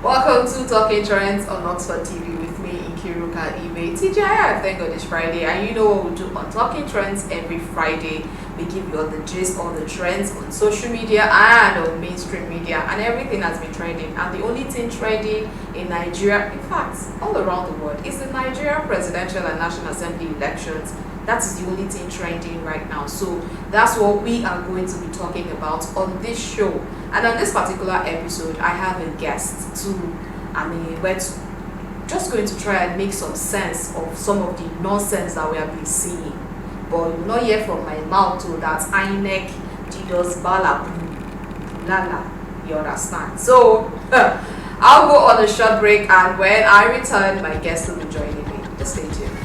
Welcome to Talking Trends on Oxford TV with me, Nkiruka Ibe. TGI, thank God it's Friday, and you know what we do on Talking Trends every Friday. We give you all the gist, all the trends on social media and on mainstream media, and everything has been trending. And the only thing trending in Nigeria, in fact, all around the world, is the Nigeria presidential and national assembly elections. That is the only thing trending right now. So that's what we are going to be talking about on this show. And on this particular episode, I have a guest too. We're just going to try and make some sense of some of the nonsense that we have been seeing. But you will not hear from my mouth to that INEC, Didos, Bala, Lala. You understand? So I'll go on a short break, and when I return, my guest will be joining me. Just stay tuned.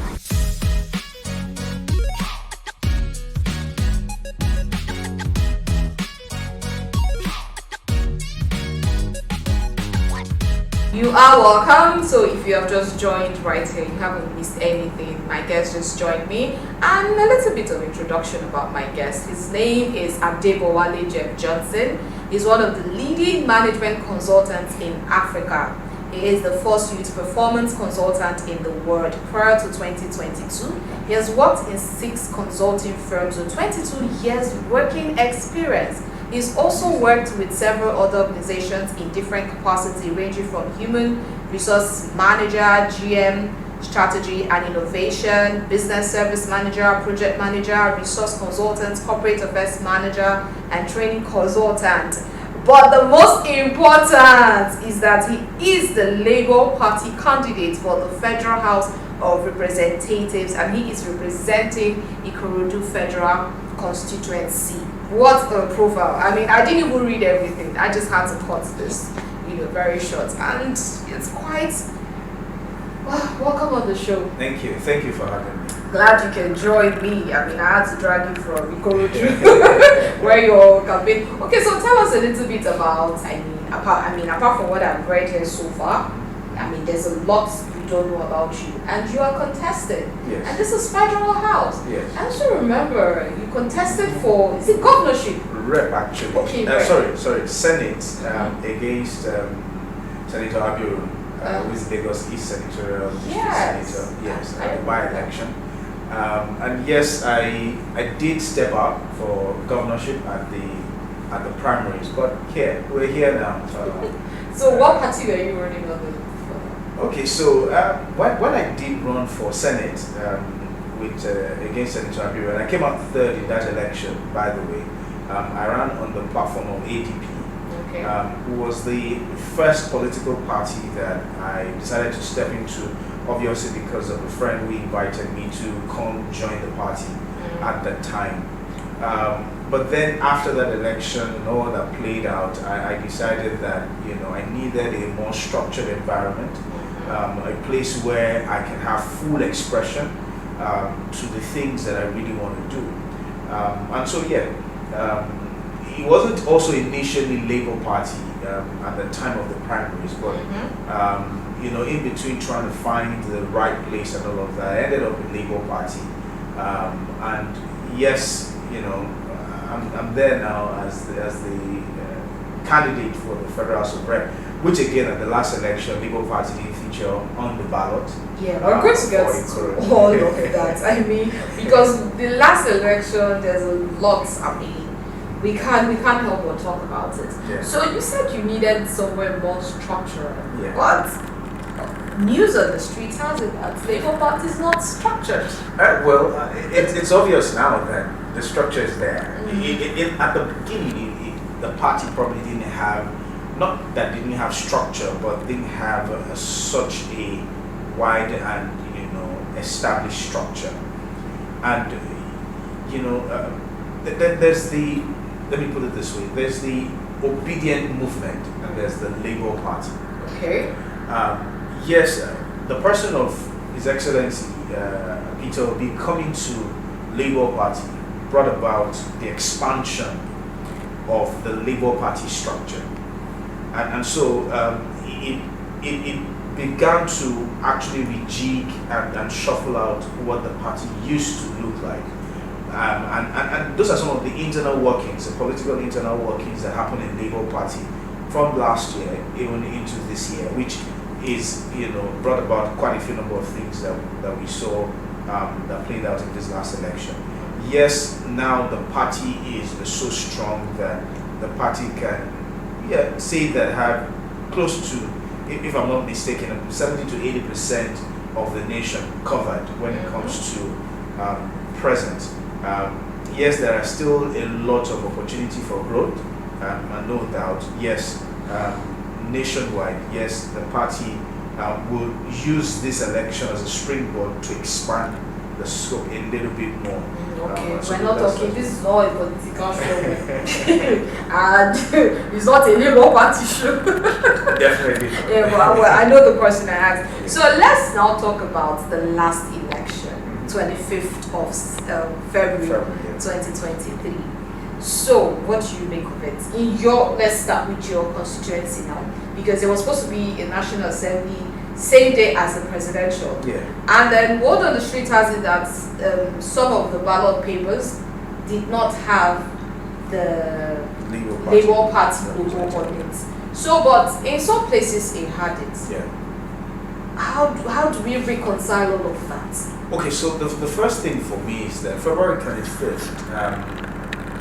You are welcome. So if you have just joined right here, you haven't missed anything. My guest just joined me, and a little bit of introduction about my guest. His name is Adebowale Jeff Johnson. He's one of the leading management consultants in Africa. He is the first youth performance consultant in the world. Prior to 2022, he has worked in 6 consulting firms with 22 years working experience. He's also worked with several other organizations in different capacities, ranging from human resource manager, GM, strategy and innovation, business service manager, project manager, resource consultant, corporate affairs manager, and training consultant. But the most important is that he is the Labour Party candidate for the Federal House of Representatives, and he is representing Ikorodu Federal Constituency. What a profile. I didn't even read everything. I just had to cut this, very short. And it's quite... welcome on the show. Thank you. Thank you for having me. Glad you can join me. I had to drag you from Ikorodu, where your campaign... Okay, so tell us a little bit about, apart from what I've read here so far, there's a lot we don't know about you. And you are contested. Yes. And this is Federal House. Yes. I also remember you contested for, is it governorship? Rep, actually. Okay, rep. Senate against Senator Abiru, who is Lagos East Senatorial District Senator. Yes, at the by-election. And yes, I did step up for governorship at the primaries, but we're here now. So what party were you running on the? Okay, so when I did run for Senate against Senator Abiru, and I came out third in that election, by the way, I ran on the platform of ADP, who was the first political party that I decided to step into, obviously because of a friend who invited me to come join the party at that time. But then after that election and all that played out, I decided that I needed a more structured environment, a place where I can have full expression to the things that I really want to do. It wasn't also initially Labour Party at the time of the primaries, but in between trying to find the right place and all of that, I ended up in Labour Party. And yes, I'm there now as the candidate for the Federal House of Rep, which again at the last election, Labour Party didn't feature on the ballot. Yeah, we're going to get to all of that. Because the last election, there's a lot. We can't help but talk about it. Yeah. So you said you needed somewhere more structured. Yeah. But news on the streets has it that Labour Party is not structured. It's obvious now that the structure is there. At the beginning, the party probably didn't have, not that didn't have structure, but didn't have such a wide and established structure. And there's the, let me put it this way, there's the obedient movement and there's the Labour Party. Okay. Yes, the person of His Excellency Peter Obi coming to Labour Party brought about the expansion of the Labour Party structure, and so it began to actually rejig and shuffle out what the party used to look like. And those are some of the internal workings, the political internal workings that happen in Labour Party from last year even into this year, which is, brought about quite a few number of things that we saw that played out in this last election. Yes, now the party is so strong that the party can, say that have close to, if I'm not mistaken, 70 to 80% of the nation covered when it comes to presence. Yes, there are still a lot of opportunity for growth, and no doubt, yes, nationwide, yes, the party will use this election as a springboard to expand the scope a little bit more. Okay, we're not talking, this is not a political show. And it's not a Labour Party show. Definitely. Yeah, but I know the question I asked. So let's now talk about the last election, 25th of February 2023. So what do you make of it? Let's start with your constituency now, because there was supposed to be a National Assembly same day as the presidential. Yeah. And then word on the street has it that some of the ballot papers did not have the Labour Party logo on it. So, but in some places it had it. Yeah. How do we reconcile all of that? Okay, so the first thing for me is that February 25th,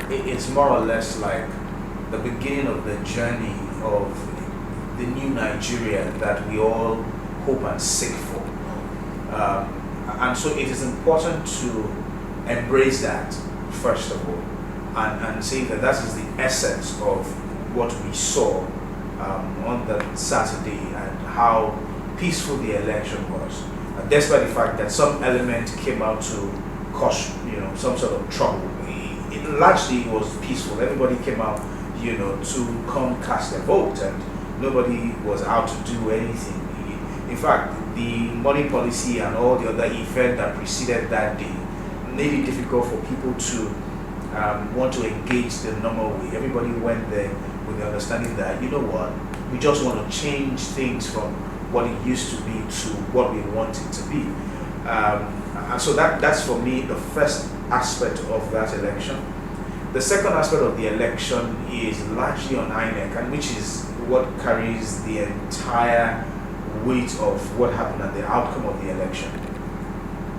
it's more or less like the beginning of the journey of the new Nigeria that we all hope and seek for. And so it is important to embrace that, first of all, and say that that is the essence of what we saw on that Saturday and how peaceful the election was. Despite the fact that some element came out to cause, some sort of trouble, it largely was peaceful. Everybody came out, to come cast their vote, and nobody was out to do anything. In fact, the money policy and all the other events that preceded that day made it difficult for people to want to engage the normal way. Everybody went there with the understanding that, we just want to change things from what it used to be to what we want it to be. And so that's for me the first aspect of that election. The second aspect of the election is largely on INEC, and which is what carries the entire weight of what happened and the outcome of the election.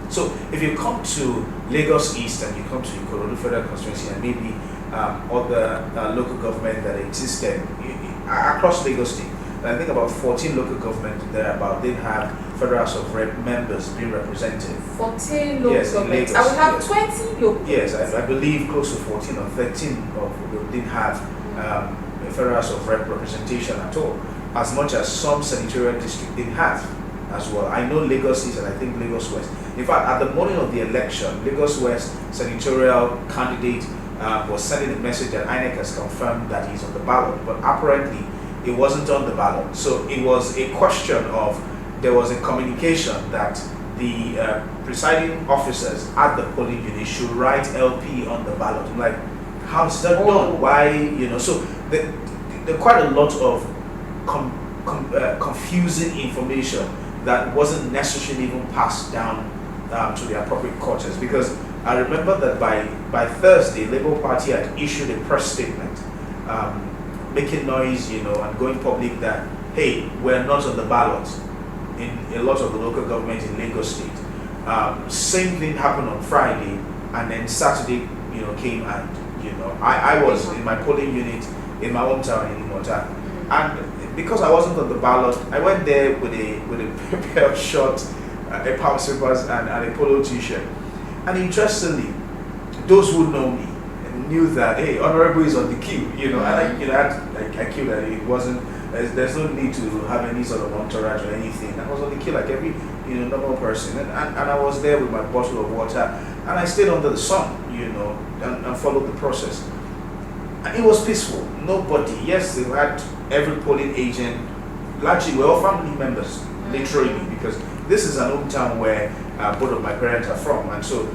So if you come to Lagos East and you come to Ikorodu Federal Constituency and maybe other local government that existed across Lagos State, I think about 14 local governments thereabout didn't have Federal House of Rep members being represented. 14 local governments. I would have 20 local. Yes, I believe close to 14 or 13 of them didn't have a Federal House of Rep representation at all, as much as some senatorial districts didn't have as well. I know Lagos East and I think Lagos West. In fact, at the morning of the election, Lagos West senatorial candidate was sending a message that INEC has confirmed that he's on the ballot, but apparently it wasn't on the ballot. So it was a question of, there was a communication that the presiding officers at the polling unit should write LP on the ballot. I'm like, how's that done? Why, so there are quite a lot of confusing information that wasn't necessarily even passed down to the appropriate quarters, because I remember that by Thursday, Labour Party had issued a press statement making noise, and going public that, hey, we're not on the ballot in a lot of the local governments in Lagos State. Same thing happened on Friday, and then Saturday, came and, I was in my polling unit in my hometown in Imota, and because I wasn't on the ballot, I went there with a pair of shorts, a pair of slippers, and a polo t-shirt. And interestingly, those who know me knew that, hey, Honorable is on the queue, and I queued that it wasn't, there's no need to have any sort of entourage or anything. I was on the queue like every normal person, and I was there with my bottle of water, and I stayed under the sun, and followed the process. And it was peaceful. Nobody, yes, they had every polling agent, largely we're all family members, literally, because this is an hometown where both of my parents are from, and so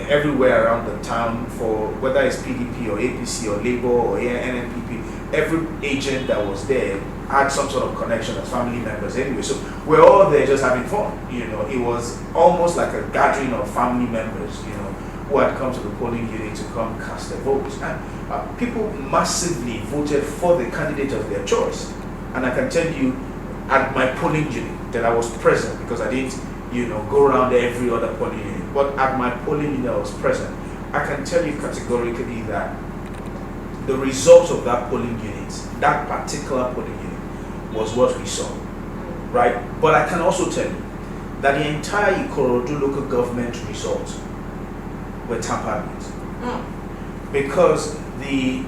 everywhere around the town, for whether it's PDP or APC or Labour or NNPP, every agent that was there had some sort of connection as family members anyway. So we're all there just having fun. It was almost like a gathering of family members, who had come to the polling unit to come cast their votes. And people massively voted for the candidate of their choice. And I can tell you, at my polling unit, that I was present, because I didn't, go around every other polling unit. But at my polling unit, I was present. I can tell you categorically that the results of that polling unit, that particular polling unit, was what we saw, right? But I can also tell you that the entire Ikorodu local government results were tampered with. Because the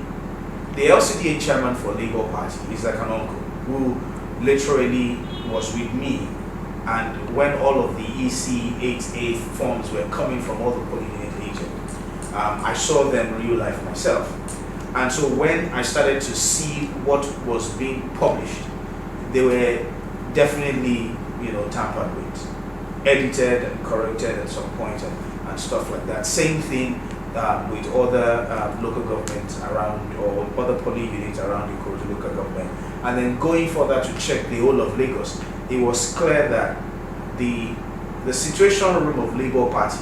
LCDA chairman for Labour Party is like an uncle who literally was with me, and when all of the EC 8A forms were coming from all the polling unit agents, I saw them real life myself. And so when I started to see what was being published, they were definitely, tampered with, edited and corrected at some point and stuff like that. Same thing with other local governments around, or other polling units around the Ikorodu local government. And then going further to check the whole of Lagos, it was clear that the situation room of Labour Party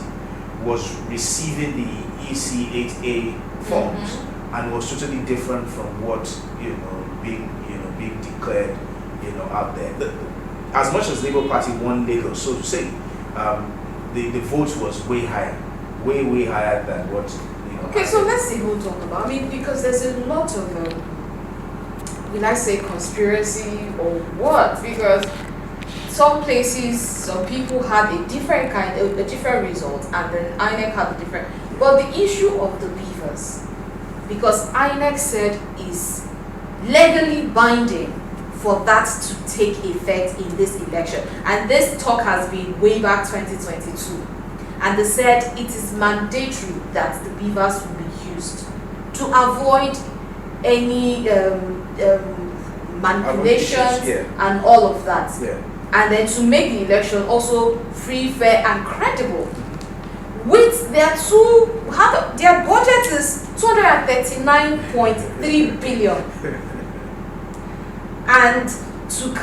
was receiving the EC 8A forms and was totally different from what being declared out there. As much as Labour Party won Lagos, so to say, the vote was way higher than what Okay, so let's even talk about. Because there's a lot of will I say conspiracy or what? Because some places, some people had a different result, and then INEC had a different. But the issue of the Beavers, because INEC said is legally binding for that to take effect in this election, and this talk has been way back 2022, and they said it is mandatory that the Beavers will be used to avoid any manipulations and all of that, and then to make the election also free, fair, and credible. With their budget is 239.3 billion, and to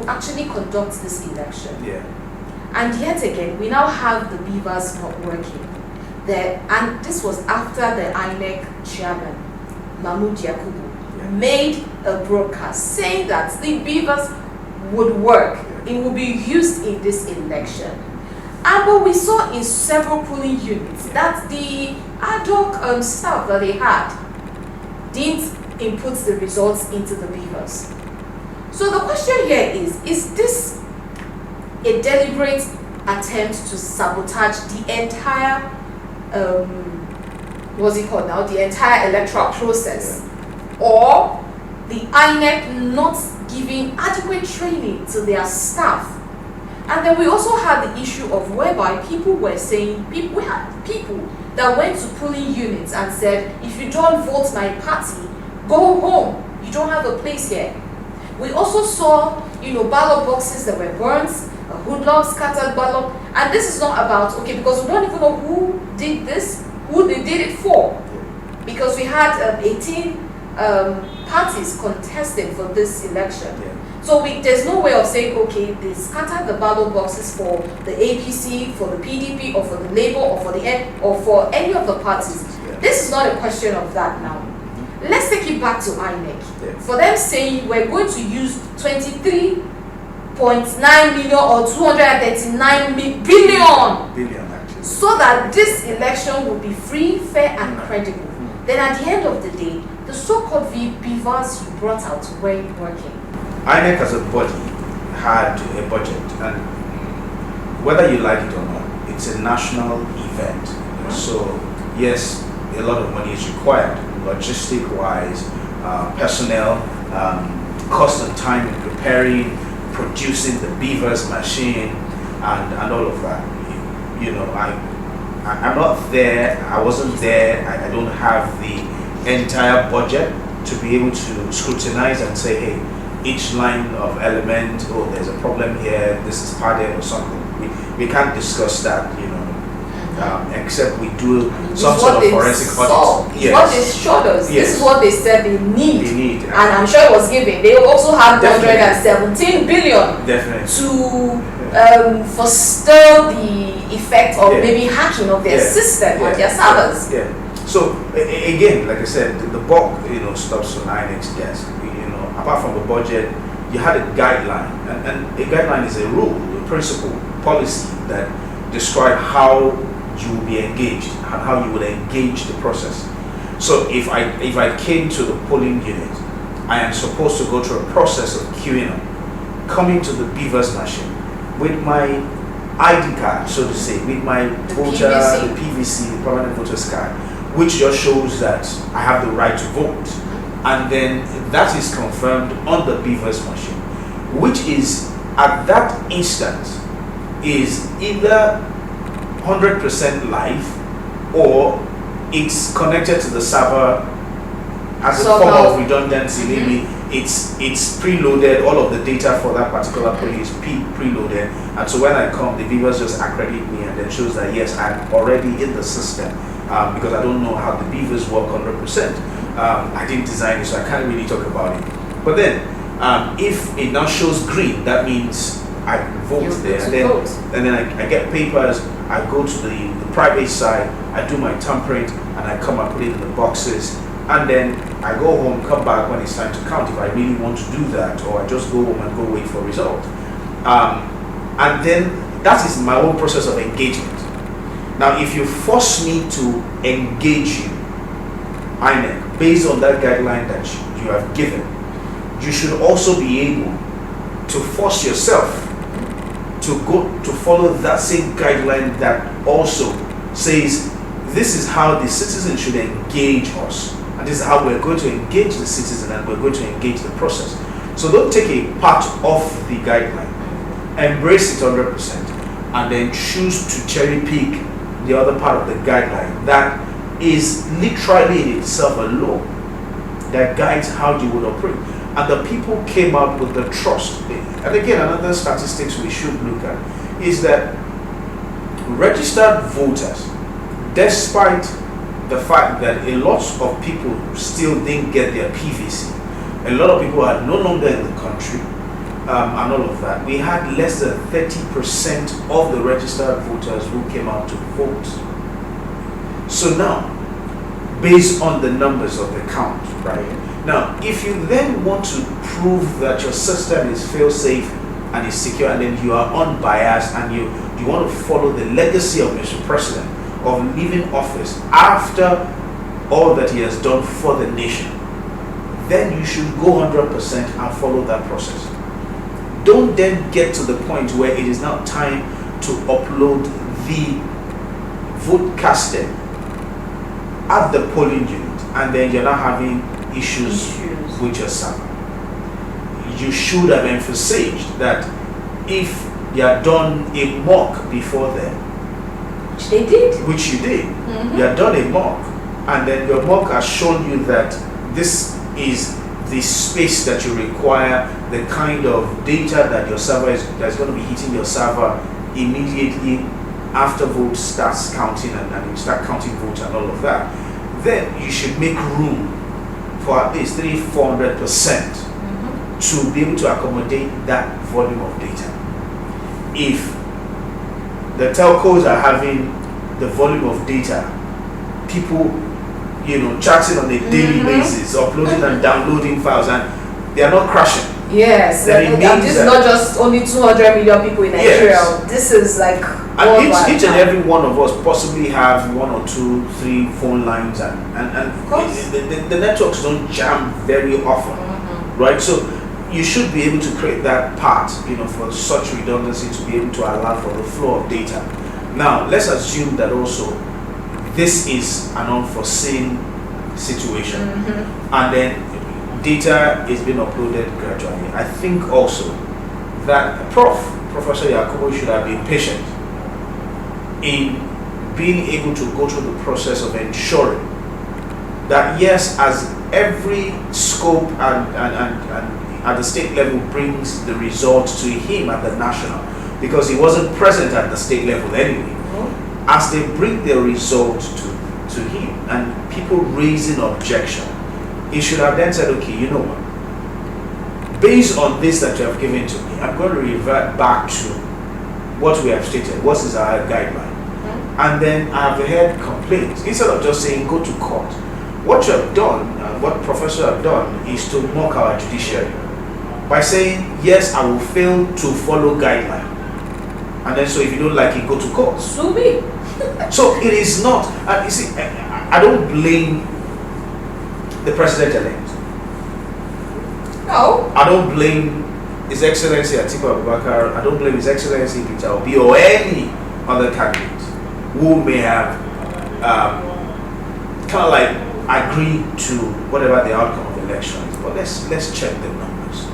actually conduct this election. And yet again, we now have the Beavers not working there, and this was after the INEC chairman Mahmood Yakubu made a broadcast saying that the Beavers would work, it will be used in this election. But we saw in several polling units that the ad hoc staff that they had didn't input the results into the Beavers. So the question here is this a deliberate attempt to sabotage the entire, the entire electoral process? Or the INEC not giving adequate training to their staff? And then we also had the issue of whereby people were saying, we had people that went to polling units and said, if you don't vote my party, go home, you don't have a place here. We also saw, ballot boxes that were burnt, hoodlums, scattered ballot, and this is not about, because we don't even know who did this, who they did it for, because we had 18 parties contesting for this election. So there's no way of saying, they scattered the ballot boxes for the APC, for the PDP, or for the Labour, or for any of the parties. This is not a question of that now. Let's take it back to INEC. For them saying we're going to use 23.9 million or 239 billion actually, so that this election will be free, fair, and credible. Then at the end of the day, the so-called Beavers you brought out weren't working. INEC as a body had a budget, and whether you like it or not, it's a national event. So yes, a lot of money is required, logistic-wise, personnel, cost and time in preparing, producing the Beavers machine, and all of that. I'm not there. I wasn't there. I don't have the entire budget to be able to scrutinize and say, hey, each line of element, there's a problem here, this is padded or something. We can't discuss that, except we do This some is sort what of they forensic saw. audit. It's what they showed us. This Yes. is what they said they need. They need. And I'm sure it was given. They also had Definitely. 117 billion Definitely. to foster the effect of maybe hacking of their system on their servers. Yeah. So again, like I said, the bulk, stops on INEX desk. Apart from the budget, you had a guideline, and a guideline is a rule, a principle, policy that describe how you will be engaged and how you would engage the process. So if I came to the polling unit, I am supposed to go through a process of queuing up, coming to the Beavers machine with my ID card, so to say, with my voter, the PVC, the permanent voter's card, which just shows that I have the right to vote. And then that is confirmed on the Beavers machine, which is at that instant is either 100% live or it's connected to the server as a form of redundancy. Maybe it's preloaded, all of the data for that particular point is preloaded, and so when I come, the Beavers just accredit me and then shows that yes, I'm already in the system, because I don't know how the Beavers work 100%. I didn't design it, so I can't really talk about it. But then if it now shows green, that means I vote there, and then I get papers, I go to the private side, I do my thumbprint, and I come and put it in the boxes, and then I go home, come back when it's time to count if I really want to do that, or I just go home and go wait for result. And then that is my own process of engagement. Now, if you force me to engage you, INEC, based on that guideline that you have given, you should also be able to force yourself to go to follow that same guideline that also says this is how the citizen should engage us, and this is how we're going to engage the citizen, and we're going to engage the process. So don't take a part of the guideline, embrace it 100%, and then choose to cherry pick the other part of the guideline that is literally in itself a law that guides how you would operate. And the people came up with the trust. And again, another statistics we should look at is that registered voters, despite the fact that a lot of people still didn't get their PVC, a lot of people are no longer in the country, and all of that, we had less than 30% of the registered voters who came out to vote. So now, based on the numbers of the count, right? Now, if you then want to prove that your system is fail-safe and is secure, and then you are unbiased, and you want to follow the legacy of Mr. President of leaving office after all that he has done for the nation, then you should go 100% and follow that process. Don't then get to the point where it is now time to upload the vote casted at the polling unit, and then you're not having issues with your server. You should have emphasized that if you had done a mock before then, which they did, which you did, you had done a mock, and then your mock has shown you that this is the space that you require, the kind of data that your server that's going to be hitting your server immediately after vote starts counting, and you start counting votes and all of that, then you should make room for at least 300-400% to be able to accommodate that volume of data. If the telcos are having the volume of data, people chatting on a daily basis, uploading and downloading files, and they are not crashing. Yes, and this is not just only 200 million people in Nigeria. Yes. This is like, and each and every one of us possibly have 1 or 2, 3 phone lines, and the networks don't jam very often, right? So you should be able to create that part, for such redundancy, to be able to allow for the flow of data. Now, let's assume that also this is an unforeseen situation, and then data is being uploaded gradually. I think also that Professor Yakubu should have been patient in being able to go through the process of ensuring that yes, as every scope and at the state level brings the results to him at the national, because he wasn't present at the state level anyway. as they bring their results to him and people raising objection, he should have then said, okay, you know what, based on this that you have given to me, I'm going to revert back to what we have stated, what is our guideline. And then I have heard complaints. Instead of just saying go to court, what you have done, what professor have done, is to mock our judiciary by saying, yes, I will fail to follow guideline. And then so if you don't like it, go to court. Sue me. So it is not, and you see, I don't blame the president-elect. No. I don't blame His Excellency Atiku Abubakar. I don't blame His Excellency Peter Obi or any other candidate who may have kind of like agreed to whatever the outcome of the election is. But let's check the numbers.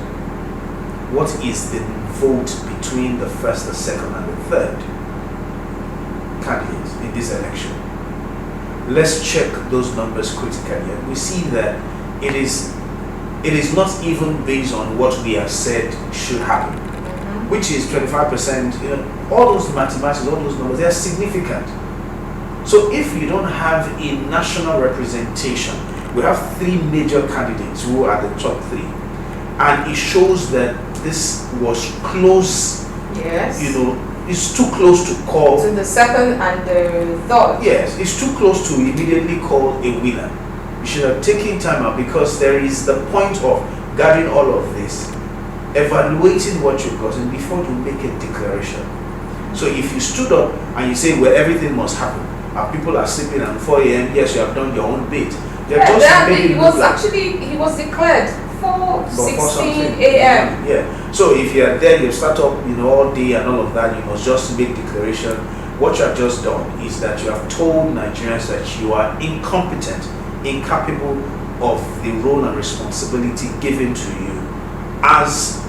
What is the vote between the first, the second, and the third candidates in this election? Let's check those numbers critically, and we see that it is not even based on what we have said should happen, which is 25%. You know, all those mathematics, all those numbers, they are significant. So if you don't have a national representation, we have three major candidates who are the top three, and it shows that this was close. Yes. You know, it's too close to call. To the second and the third. Yes, it's too close to immediately call a winner. You should have taken time out, because there is the point of gathering all of this, evaluating what you've gotten before you make a declaration. So if you stood up and you say, well, everything must happen, and people are sleeping at 4 a.m., yes, you have done your own bit. He was declared 4:16 a.m. Yeah. So if you are there, you start up, you know, all day and all of that, you must just make declaration. What you have just done is that you have told Nigerians that you are incompetent, incapable of the role and responsibility given to you as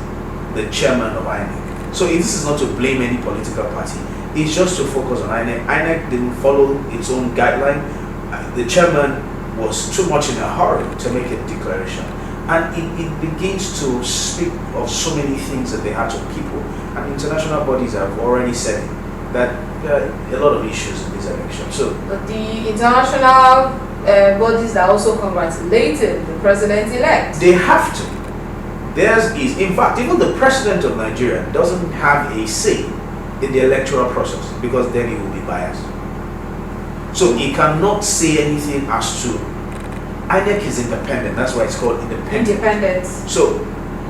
the chairman of INEC. So this is not to blame any political party. It's just to focus on INEC. INEC didn't follow its own guideline. The chairman was too much in a hurry to make a declaration. And it begins to speak of so many things that they had to people. And international bodies have already said that there are a lot of issues in this election. So, but the international bodies that also congratulated the president-elect. They have to. Theirs is, in fact, even the president of Nigeria doesn't have a say in the electoral process, because then he will be biased. So he cannot say anything as to, INEC is independent, that's why it's called independent. So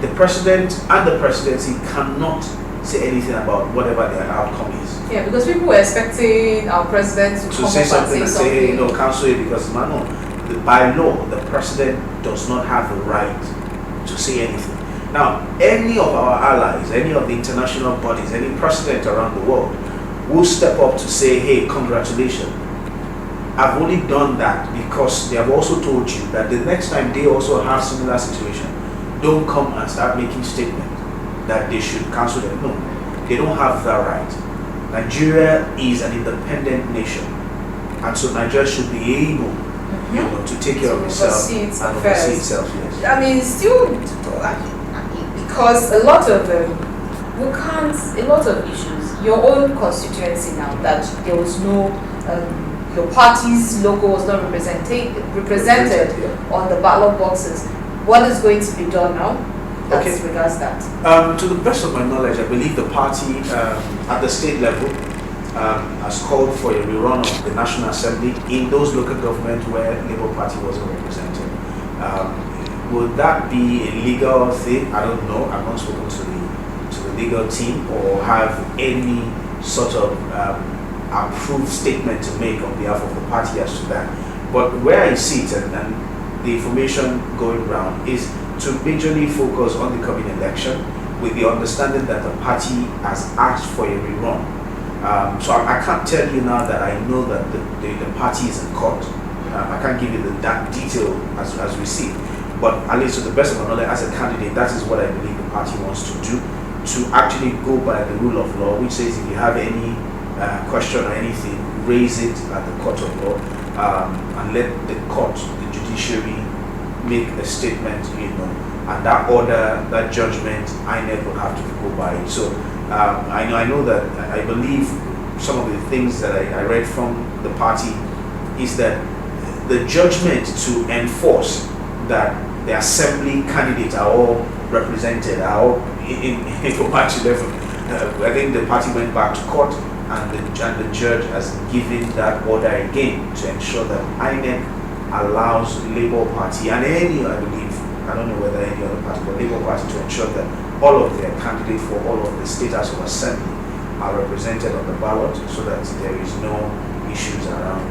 the president and the presidency cannot say anything about whatever their outcome is. Yeah, because people were expecting our president to come say up something and say say, hey, no, cancel it because no. By law, the president does not have the right to say anything. Now, any of our allies, any of the international bodies, any president around the world will step up to say, hey, congratulations. I've only done that because they have also told you that the next time they also have similar situation, don't come and start making statements that they should cancel them. No, they don't have that right. Nigeria is an independent nation, and so Nigeria should be able, you know, to take care of itself and oversee itself. Yes. I mean, still, because a lot of issues. Your own constituency now, that there was no. Your party's logo was not represented on the ballot boxes. What is going to be done now as regards that? To the best of my knowledge, I believe the party at the state level has called for a rerun of the National Assembly in those local governments where Labour Party wasn't represented. Would that be a legal thing? I don't know. I've not spoken to the legal team or have any sort of approved statement to make on behalf of the party as to that. But where I see it and the information going around is to majorly focus on the coming election with the understanding that the party has asked for a rerun. So I can't tell you now that I know that the party is in court. I can't give you that detail as we see. But at least to the best of my knowledge, as a candidate, that is what I believe the party wants to do, to actually go by the rule of law, which says if you have any question or anything, raise it at the court of law, and let the court, the judiciary, make a statement, you know, and that order, that judgment, INEC will have to go by it. So I know that I believe some of the things that I read from the party is that the judgment to enforce that the assembly candidates are all represented, are all for party level. I think the party went back to court, and the judge has given that order again to ensure that INEC allows Labour Party and any, I believe, I don't know whether any other party, but Labour Party, to ensure that all of their candidates for all of the state House of Assembly are represented on the ballot, so that there is no issues around.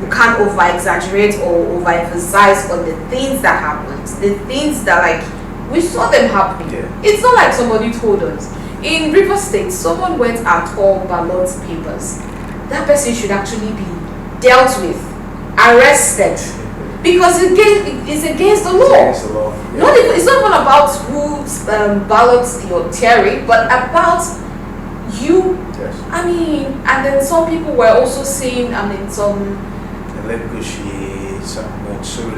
You can't over-exaggerate or over-emphasize on the things that happened, the things that, like, we saw them happening. Yeah. It's not like somebody told us. In River State, someone went and tore ballot papers. That person should actually be dealt with, arrested, because it's against the law. It's against the law. Yeah. It's not even about whose ballots you're tearing, but about you. Yes. I mean, and then some people were also saying, some. So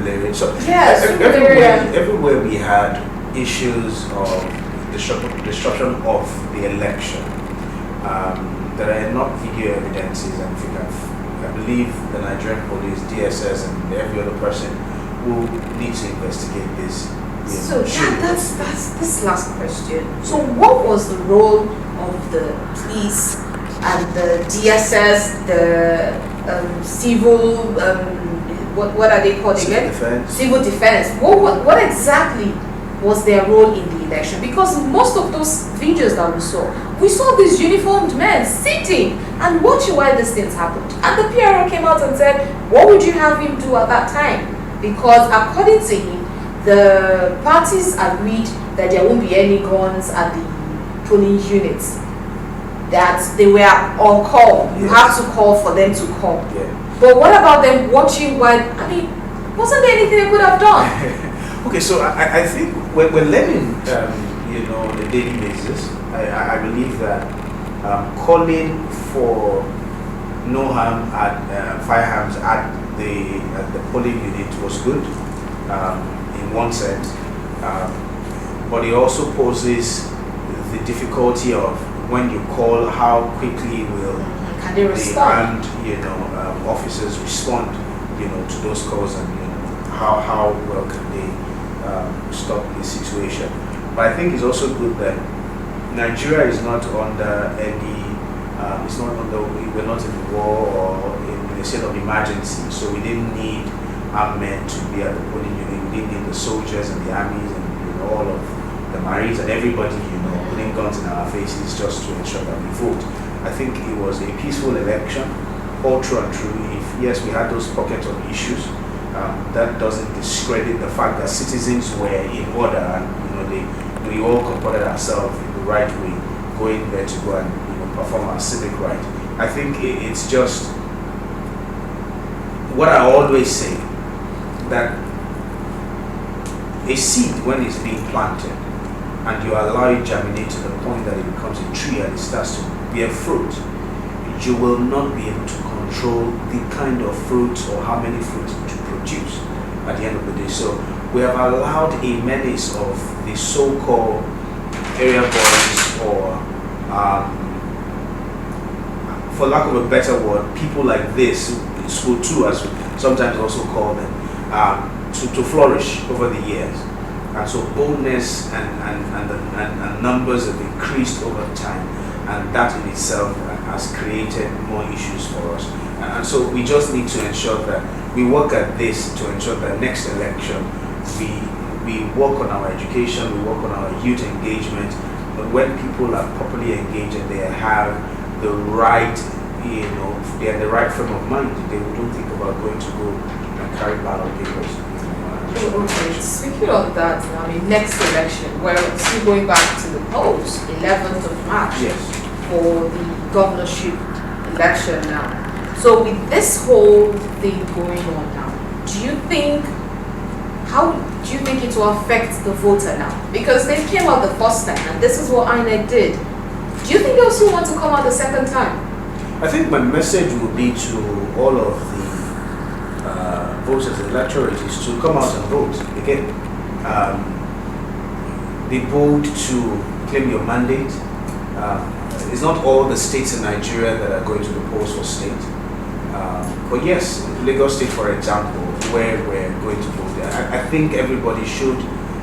yes, everywhere we had issues of destruction of the election. There are not video evidences, and I believe the Nigerian police, DSS, and every other person will need to investigate this. So that's this last question. So what was the role of the police and the DSS, the civil, what are they called Civil again? defense. Civil defense. What exactly was their role in the election? Because most of those videos that we saw these uniformed men sitting and watching while these things happened. And the PRO came out and said, what would you have him do at that time? Because according to him, the parties agreed that there won't be any guns at the polling units. That they were on call. You have to call for them to come. Yeah. But what about them watching while, I mean, wasn't there anything they could have done? Okay, so I think we're learning, on a daily basis. I believe that calling for no harm at firearms at the polling unit was good in one sense, but it also poses the difficulty of when you call, how quickly will can they respond? Officers respond, to those calls, and how well can they stop the situation. But I think it's also good that Nigeria is not under any, we're not in war or in a state of emergency, so we didn't need our men to be at the polling unit. We didn't need the soldiers and the armies and all of the Marines and everybody, putting guns in our faces just to ensure that we vote. I think it was a peaceful election, all true and true. If yes, we had those pockets of issues, that doesn't discredit the fact that citizens were in order, and we all comported ourselves in the right way, going there to go and perform our civic right. I think it's just what I always say, that a seed, when it's being planted and you allow it germinate to the point that it becomes a tree and it starts to bear fruit, you will not be able to control the kind of fruit or how many fruits to produce at the end of the day. So we have allowed a menace of the so-called area boys, or for lack of a better word, people like this, school two as we sometimes also call them, to flourish over the years. And so boldness and numbers have increased over time, and that in itself has created more issues for us. And so we just need to ensure that we work at this to ensure that next election we work on our education, we work on our youth engagement. But when people are properly engaged and they have the right, they are the right frame of mind, they don't think about going to go and carry ballot papers. Okay, speaking of that, next election, we're still going back to the polls, 11th of March, yes, for the governorship election now. So with this whole thing going on now, how do you think it will affect the voter now? Because they came out the first time, and this is what INEC did. Do you think they'll still want to come out the second time? I think my message will be to all of the voters, the electorate, is to come out and vote again. Be bold to claim your mandate. it's not all the states in Nigeria that are going to the polls for state. But yes, Lagos State, for example, where we're going to vote, I think everybody should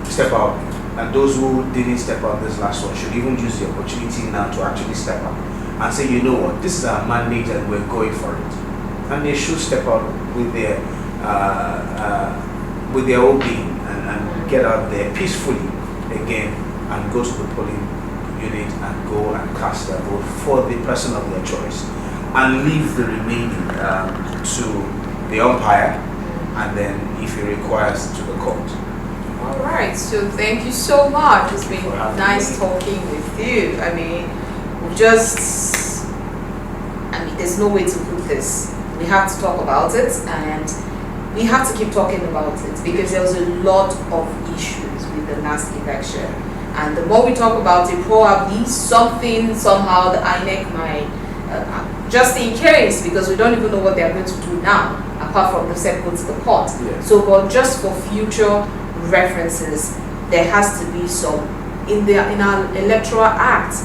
step out, and those who didn't step out this last one should even use the opportunity now to actually step out and say, you know what, this is our mandate and we're going for it. And they should step out with their own being and get out there peacefully again and go to the polling unit and go and cast their vote for the person of their choice, and leave the remaining to the umpire, and then if he requires, to the court. All right, so thank you so much. It's been nice talking with you. I mean, there's no way to put this. We have to talk about it, and we have to keep talking about it, because there was a lot of issues with the last election. And the more we talk about it, probably something, somehow, the INEC might, just in case, because we don't even know what they're going to do now, apart from the set go to the court. Yes. So, but just for future references, there has to be some in our electoral act,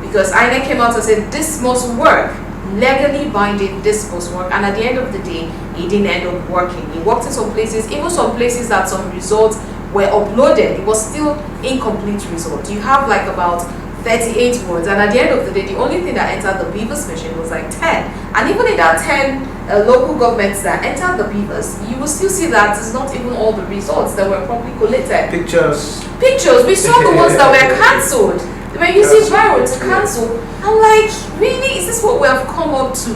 because INEC came out and said this must work, legally binding, this must work, and at the end of the day, it didn't end up working. It worked in some places, even some places that some results were uploaded, it was still incomplete result. You have like about 38 words, and at the end of the day, the only thing that entered the Beavers machine was like 10. And even in that 10 local governments that entered the Beavers, you will still see that it's not even all the results that were probably collated. Pictures. We saw the ones that were cancelled. They were using viral to cancel. I'm like, really? Is this what we have come up to?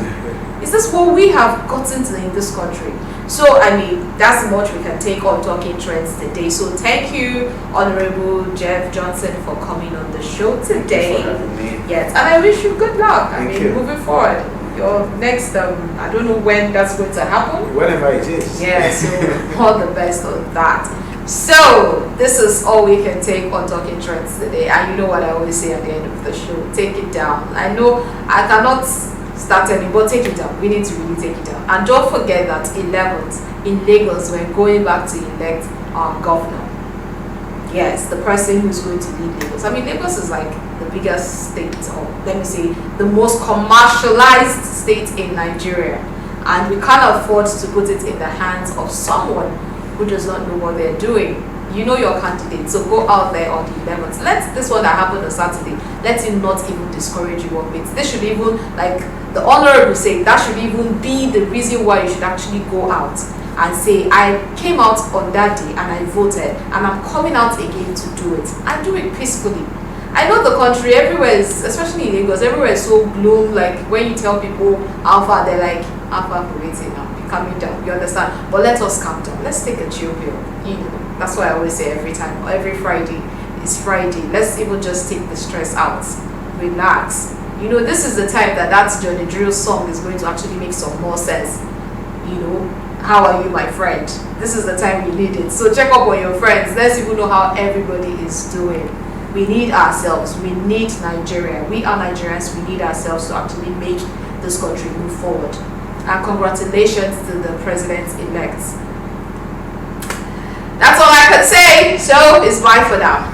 Is this what we have gotten to in this country? So, I mean, that's much we can take on Talking Trends today. So, thank you, Honorable Jeff Johnson, for coming on the show today. Thank you for having me. Yes, and I wish you good luck. Thank you. Moving forward, your next, I don't know when that's going to happen. Whenever it is. Yeah, so all the best on that. So, this is all we can take on Talking Trends today. And you know what I always say at the end of the show, take it down. I know I cannot start any, but take it down. We need to really take it down. And don't forget that 11th in Lagos, we're going back to elect our governor. Yes, the person who's going to lead Lagos. I mean, Lagos is like the biggest state, or let me say, the most commercialized state in Nigeria. And we can't afford to put it in the hands of someone who does not know what they're doing. You know your candidate, so go out there on the 11th. Let this one that happened on Saturday, let it not even discourage you one bit. This should even, like the honorable say, that should even be the reason why you should actually go out and say, I came out on that day and I voted, and I'm coming out again to do it, and do it peacefully. I know the country everywhere is, especially in Lagos, everywhere is so gloom. Like when you tell people how far, they're like, how far are we waiting now? Be calming down, you understand? But let us calm down. Let's take a chill pill. You know, that's what I always say every time. Every Friday is Friday. Let's even just take the stress out. Relax. You know, this is the time that Johnny Drill's song is going to actually make some more sense. You know, how are you, my friend? This is the time you need it. So check up on your friends. Let's even know how everybody is doing. We need ourselves. We need Nigeria. We are Nigerians. We need ourselves to actually make this country move forward. And congratulations to the president-elect. That's all I can say. So it's bye for now.